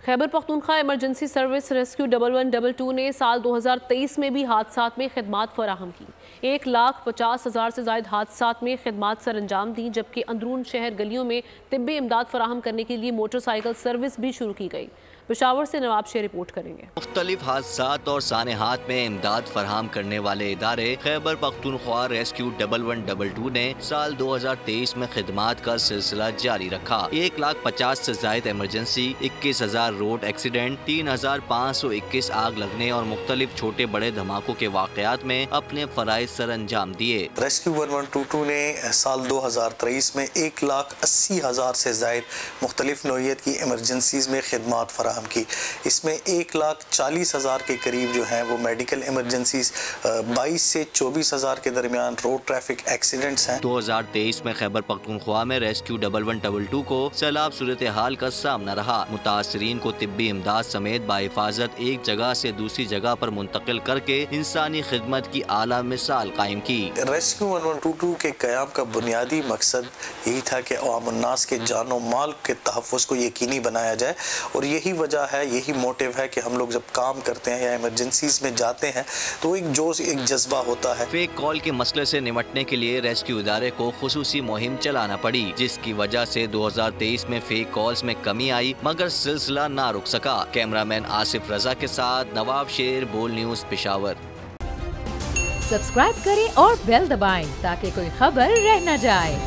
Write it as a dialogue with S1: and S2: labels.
S1: Khyber Pakhtunkhwa emergency service rescue 1122 نے سال 2023 میں بھی حادثات میں خدمات فراہم کی۔ 1,50,000 سے زائد حادثات میں خدمات سر انجام دیں، جبکہ اندرون شہر گلیوں میں طبی امداد فراہم کرنے کے لیے موٹر سائیکل سروس بھی شروع کی گئی۔ پشاور سے نواب شیر رپورٹ کریں گے۔
S2: مختلف حادثات اور سانحات میں امداد فراہم کرنے والے ادارے خیبر پختونخوا ریسکیو 1122 نے سال 2023 میں خدمات کا سلسلہ جاری رکھا۔ 1,50,000 سے زائد ایمرجنسی، 21,000 روڈ ایکسیڈنٹ، 3,521 آگ لگنے اور مختلف چھوٹے بڑے دھماکوں کے واقعات میں اپنے فرائض سر انجام دیے۔
S3: ریسکیو 1122 نے سال 2023 میں 1,80,000 سے زائد مختلف نوعیت کی ایمرجنسیز میں خدمات فراہم کی۔ اس میں 1,40,000 کے قریب جو ہیں وہ میڈیکل ایمرجنسیز، 22 سے 24,000 کے درمیان روڈ ٹریفک ایکسیڈنٹس ہیں۔
S2: 2023 میں خیبر پختونخوا میں ریسکیو 1122 کو سیلاب صورتحال کا سامنا رہا۔ متاثرین کو طبی امداد سمیت بحفاظت ایک جگہ سے دوسری جگہ پر منتقل کر کے انسانی خدمت کی اعلیٰ مثال قائم کی۔
S3: ریسکیو 1122 کے قیام کا بنیادی مقصد یہی تھا کہ عوام الناس کے جان و مال کے تحفظ کو یقینی بنایا جائے، اور یہی وجہ ہے، یہی موٹیو ہے کہ ہم لوگ جب کام کرتے ہیں یا ایمرجنسیز میں جاتے ہیں تو ایک جوش، ایک جذبہ ہوتا ہے۔
S2: فیک کال کے مسئلے سے نمٹنے کے لیے ریسکیو ادارے کو خصوصی مہم چلانا پڑی، جس کی وجہ سے 2023 میں فیک کالز میں کمی آئی، مگر سلسلہ نہ رک سکا۔ کیمرامین آصف رضا کے ساتھ نواب شیر، بول نیوز، پشاور۔
S4: سبسکرائب کریں اور بیل دبائیں تاکہ کوئی خبر رہ نہ جائے۔